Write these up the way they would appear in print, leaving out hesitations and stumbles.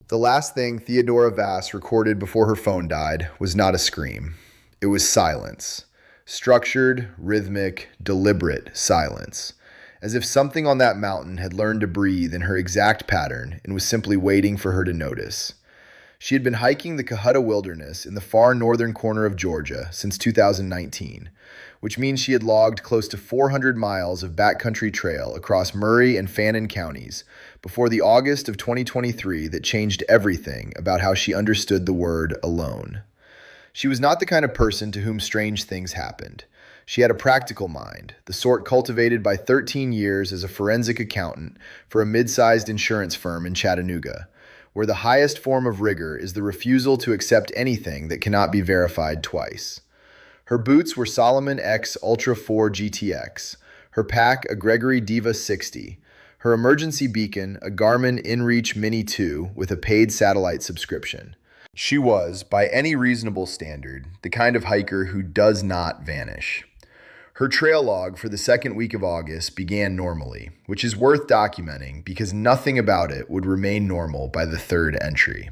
The last thing Theodora Vass recorded before her phone died was not a scream. It was silence. Structured, rhythmic, deliberate silence. As if something on that mountain had learned to breathe in her exact pattern and was simply waiting for her to notice. She had been hiking the Cohutta Wilderness in the far northern corner of Georgia since 2019, which means she had logged close to 400 miles of backcountry trail across Murray and Fannin counties before the August of 2023 that changed everything about how she understood the word alone. She was not the kind of person to whom strange things happened. She had a practical mind, the sort cultivated by 13 years as a forensic accountant for a mid-sized insurance firm in Chattanooga, where the highest form of rigor is the refusal to accept anything that cannot be verified twice. Her boots were Salomon X Ultra 4 GTX, her pack a Gregory Diva 60, her emergency beacon a Garmin InReach Mini 2 with a paid satellite subscription. She was, by any reasonable standard, the kind of hiker who does not vanish. Her trail log for the second week of August began normally, which is worth documenting because nothing about it would remain normal by the third entry.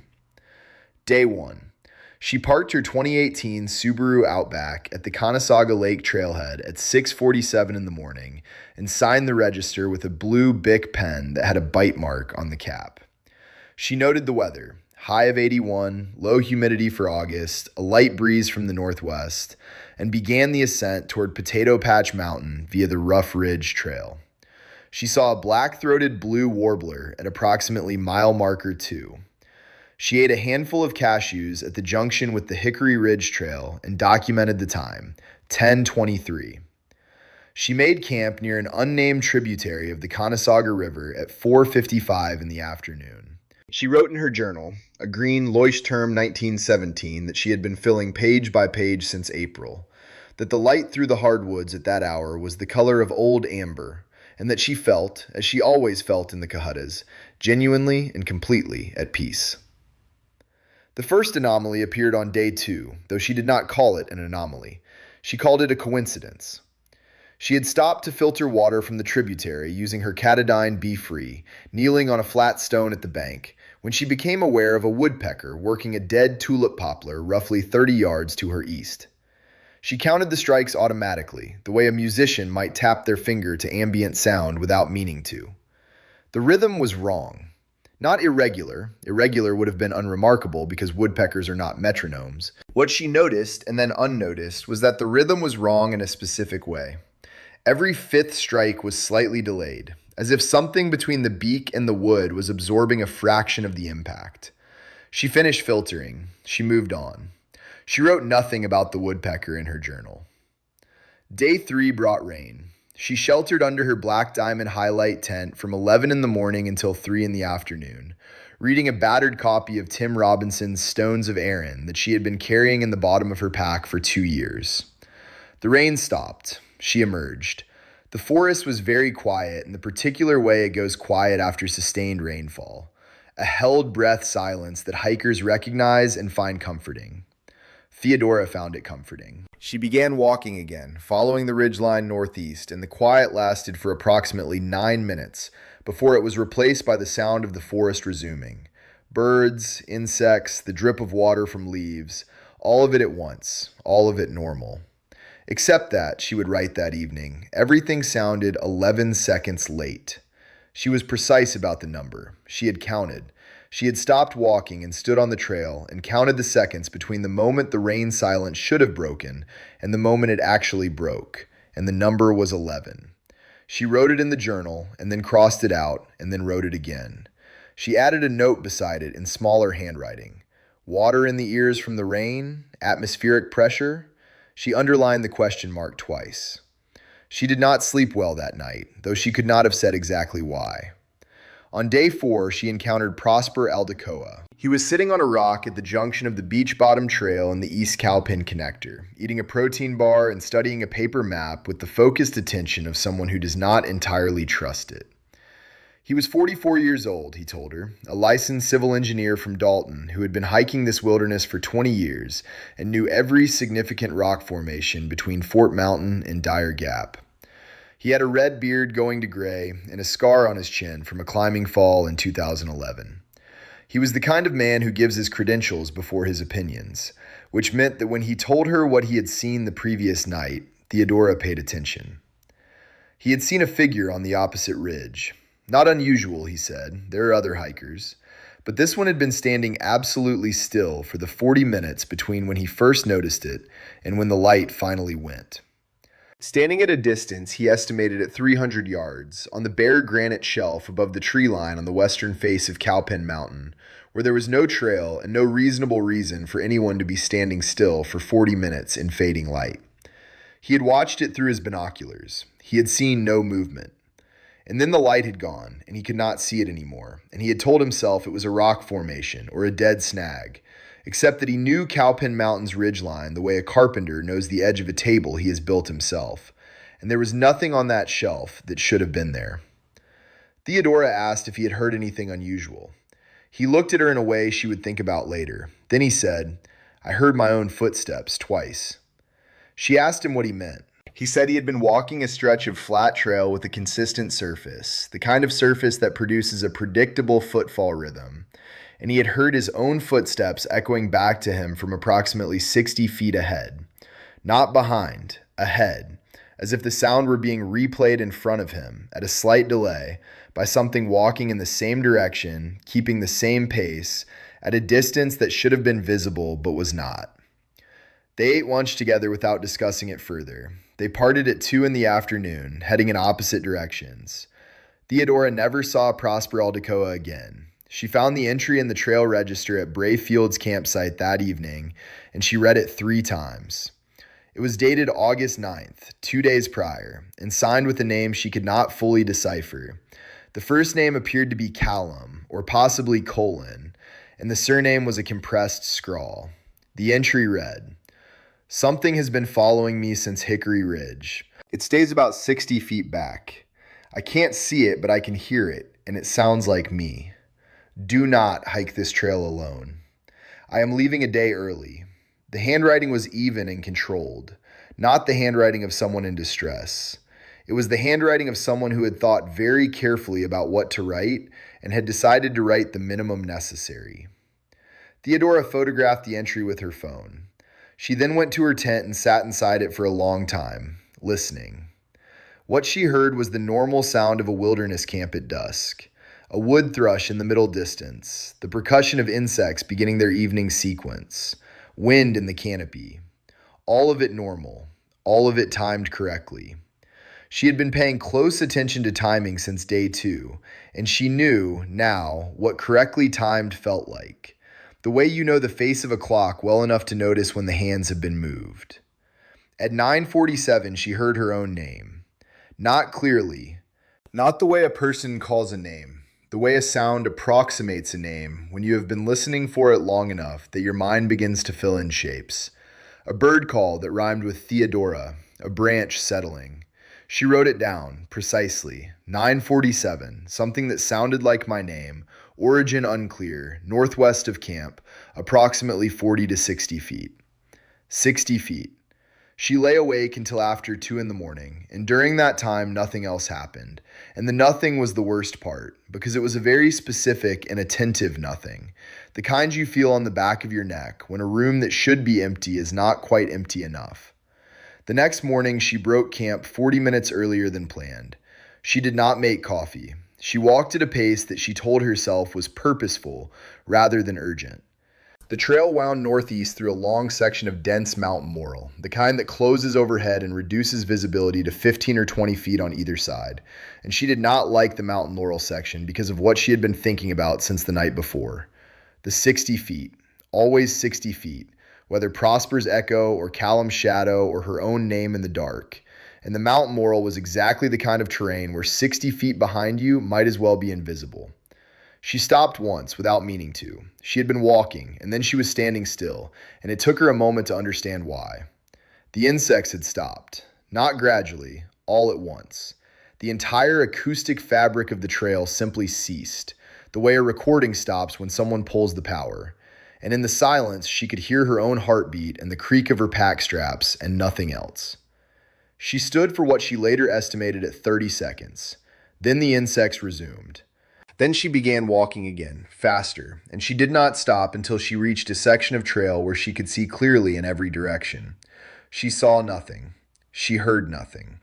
Day 1. She parked her 2018 Subaru Outback at the Conasauga Lake trailhead at 6:47 in the morning and signed the register with a blue Bic pen that had a bite mark on the cap. She noted the weather, high of 81, low humidity for August, a light breeze from the northwest, and began the ascent toward Potato Patch Mountain via the Rough Ridge Trail. She saw a black-throated blue warbler at approximately mile marker 2. She ate a handful of cashews at the junction with the Hickory Ridge Trail and documented the time, 10:23. She made camp near an unnamed tributary of the Conasauga River at 4:55 in the afternoon. She wrote in her journal, a green Leuchtturm 1917 that she had been filling page by page since April, that the light through the hardwoods at that hour was the color of old amber, and that she felt, as she always felt in the Cohuttas, genuinely and completely at peace. The first anomaly appeared on day 2, though she did not call it an anomaly. She called it a coincidence. She had stopped to filter water from the tributary using her Katadyn Be Free, kneeling on a flat stone at the bank, when she became aware of a woodpecker working a dead tulip poplar roughly 30 yards to her east. She counted the strikes automatically, the way a musician might tap their finger to ambient sound without meaning to. The rhythm was wrong. Not irregular. Irregular would have been unremarkable because woodpeckers are not metronomes. What she noticed and then unnoticed was that the rhythm was wrong in a specific way. Every fifth strike was slightly delayed, as if something between the beak and the wood was absorbing a fraction of the impact. She finished filtering. She moved on. She wrote nothing about the woodpecker in her journal. Day 3 brought rain. She sheltered under her black diamond highlight tent from 11 in the morning until 3 in the afternoon, reading a battered copy of Tim Robinson's Stones of Erin that she had been carrying in the bottom of her pack for 2 years. The rain stopped. She emerged. The forest was very quiet in the particular way it goes quiet after sustained rainfall, a held breath silence that hikers recognize and find comforting. Theodora found it comforting. She began walking again, following the ridgeline northeast, and the quiet lasted for approximately 9 minutes before it was replaced by the sound of the forest resuming. Birds, insects, the drip of water from leaves, all of it at once, all of it normal. Except that, she would write that evening, everything sounded 11 seconds late. She was precise about the number. She had counted. She had stopped walking and stood on the trail and counted the seconds between the moment the rain silence should have broken and the moment it actually broke, and the number was 11. She wrote it in the journal and then crossed it out and then wrote it again. She added a note beside it in smaller handwriting. Water in the ears from the rain? Atmospheric pressure? She underlined the question mark twice. She did not sleep well that night, though she could not have said exactly why. On day 4, she encountered Prosper Aldecoa. He was sitting on a rock at the junction of the Beach Bottom Trail and the East Cowpin Connector, eating a protein bar and studying a paper map with the focused attention of someone who does not entirely trust it. He was 44 years old, he told her, a licensed civil engineer from Dalton who had been hiking this wilderness for 20 years and knew every significant rock formation between Fort Mountain and Dyer Gap. He had a red beard going to gray and a scar on his chin from a climbing fall in 2011. He was the kind of man who gives his credentials before his opinions, which meant that when he told her what he had seen the previous night, Theodora paid attention. He had seen a figure on the opposite ridge. Not unusual, he said. There are other hikers. But this one had been standing absolutely still for the 40 minutes between when he first noticed it and when the light finally went. Standing at a distance he estimated at 300 yards, on the bare granite shelf above the tree line on the western face of Cowpen Mountain, where there was no trail and no reasonable reason for anyone to be standing still for 40 minutes in fading light. He had watched it through his binoculars. He had seen no movement. And then the light had gone, and he could not see it anymore, and he had told himself it was a rock formation or a dead snag, except that he knew Cowpen Mountain's ridgeline the way a carpenter knows the edge of a table he has built himself, and there was nothing on that shelf that should have been there. Theodora asked if he had heard anything unusual. He looked at her in a way she would think about later. Then he said, "I heard my own footsteps twice." She asked him what he meant. He said he had been walking a stretch of flat trail with a consistent surface, the kind of surface that produces a predictable footfall rhythm, and he had heard his own footsteps echoing back to him from approximately 60 feet ahead. Not behind, ahead, as if the sound were being replayed in front of him, at a slight delay, by something walking in the same direction, keeping the same pace, at a distance that should have been visible but was not. They ate lunch together without discussing it further. They parted at 2 in the afternoon, heading in opposite directions. Theodora never saw Prosper Aldecoa again. She found the entry in the trail register at Bray Field's campsite that evening, and she read it 3 times. It was dated August 9th, 2 days prior, and signed with a name she could not fully decipher. The first name appeared to be Callum, or possibly Colon, and the surname was a compressed scrawl. The entry read, "Something has been following me since Hickory Ridge. It stays about 60 feet back. I can't see it, but I can hear it, and it sounds like me. Do not hike this trail alone. I am leaving a day early." The handwriting was even and controlled, not the handwriting of someone in distress. It was the handwriting of someone who had thought very carefully about what to write and had decided to write the minimum necessary. Theodora photographed the entry with her phone. She then went to her tent and sat inside it for a long time, listening. What she heard was the normal sound of a wilderness camp at dusk, a wood thrush in the middle distance, the percussion of insects beginning their evening sequence, wind in the canopy. All of it normal, all of it timed correctly. She had been paying close attention to timing since day 2, and she knew, now, what correctly timed felt like. The way you know the face of a clock well enough to notice when the hands have been moved. At 9:47, she heard her own name. Not clearly. Not the way a person calls a name. The way a sound approximates a name when you have been listening for it long enough that your mind begins to fill in shapes. A bird call that rhymed with Theodora, a branch settling. She wrote it down, precisely. 9:47, something that sounded like my name, origin unclear, northwest of camp, approximately 40 to 60 feet. 60 feet. She lay awake until after 2 in the morning, and during that time nothing else happened. And the nothing was the worst part, because it was a very specific and attentive nothing, the kind you feel on the back of your neck when a room that should be empty is not quite empty enough. The next morning she broke camp 40 minutes earlier than planned. She did not make coffee. She walked at a pace that she told herself was purposeful rather than urgent. The trail wound northeast through a long section of dense mountain laurel, the kind that closes overhead and reduces visibility to 15 or 20 feet on either side, and she did not like the mountain laurel section because of what she had been thinking about since the night before. The 60 feet, always 60 feet, whether Prosper's echo or Callum's shadow or her own name in the dark. And the mountain laurel was exactly the kind of terrain where 60 feet behind you might as well be invisible. She stopped once without meaning to. She had been walking, and then she was standing still, and it took her a moment to understand why. The insects had stopped, not gradually, all at once. The entire acoustic fabric of the trail simply ceased, the way a recording stops when someone pulls the power. And in the silence, she could hear her own heartbeat and the creak of her pack straps and nothing else. She stood for what she later estimated at 30 seconds. Then the insects resumed. Then she began walking again, faster, and she did not stop until she reached a section of trail where she could see clearly in every direction. She saw nothing. She heard nothing.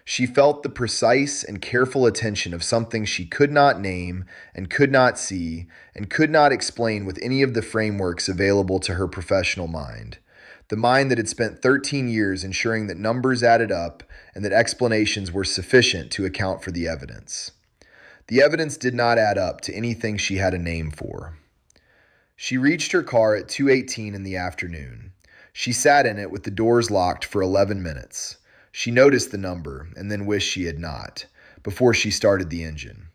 She felt the precise and careful attention of something she could not name and could not see and could not explain with any of the frameworks available to her professional mind. The mind that had spent 13 years ensuring that numbers added up and that explanations were sufficient to account for the evidence. The evidence did not add up to anything she had a name for. She reached her car at 2:18 in the afternoon. She sat in it with the doors locked for 11 minutes. She noticed the number and then wished she had not, before she started the engine.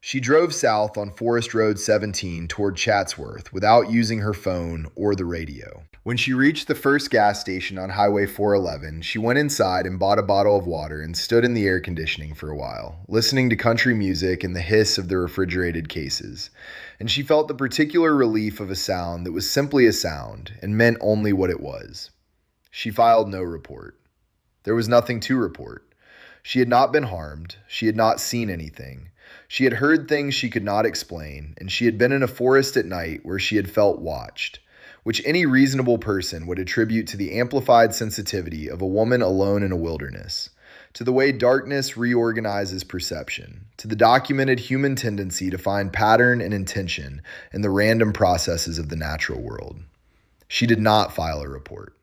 She drove south on Forest Road 17 toward Chatsworth without using her phone or the radio. When she reached the first gas station on Highway 411, she went inside and bought a bottle of water and stood in the air conditioning for a while, listening to country music and the hiss of the refrigerated cases. And she felt the particular relief of a sound that was simply a sound and meant only what it was. She filed no report. There was nothing to report. She had not been harmed. She had not seen anything. She had heard things she could not explain, and she had been in a forest at night where she had felt watched, which any reasonable person would attribute to the amplified sensitivity of a woman alone in a wilderness, to the way darkness reorganizes perception, to the documented human tendency to find pattern and intention in the random processes of the natural world. She did not file a report.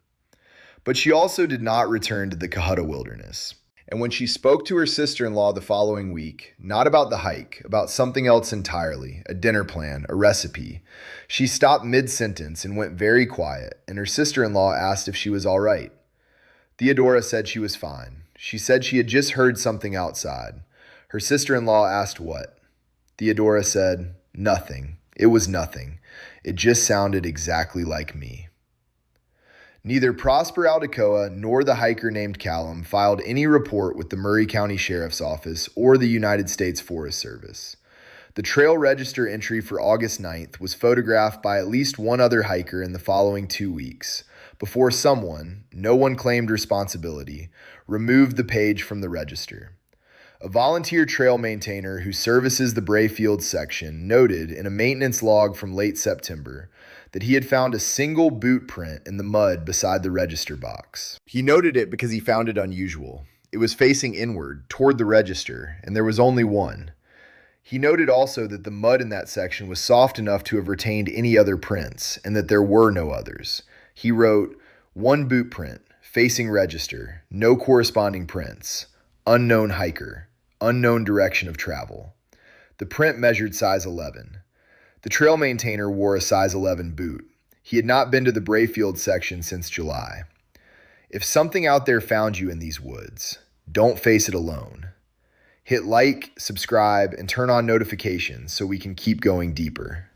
But she also did not return to the Cohutta wilderness. And when she spoke to her sister-in-law the following week, not about the hike, about something else entirely, a dinner plan, a recipe, she stopped mid-sentence and went very quiet, and her sister-in-law asked if she was all right. Theodora said she was fine. She said she had just heard something outside. Her sister-in-law asked what. Theodora said, nothing. It was nothing. It just sounded exactly like me. Neither Prosper Aldecoa nor the hiker named Callum filed any report with the Murray County Sheriff's Office or the United States Forest Service. The trail register entry for August 9th was photographed by at least one other hiker in the following 2 weeks, before someone, no one claimed responsibility, removed the page from the register. A volunteer trail maintainer who services the Brayfield section noted in a maintenance log from late September that he had found a single boot print in the mud beside the register box. He noted it because he found it unusual. It was facing inward, toward the register, and there was only one. He noted also that the mud in that section was soft enough to have retained any other prints, and that there were no others. He wrote, one boot print, facing register, no corresponding prints, unknown hiker, unknown direction of travel. The print measured size 11. The trail maintainer wore a size 11 boot. He had not been to the Brayfield section since July. If something out there found you in these woods, don't face it alone. Hit like, subscribe, and turn on notifications so we can keep going deeper.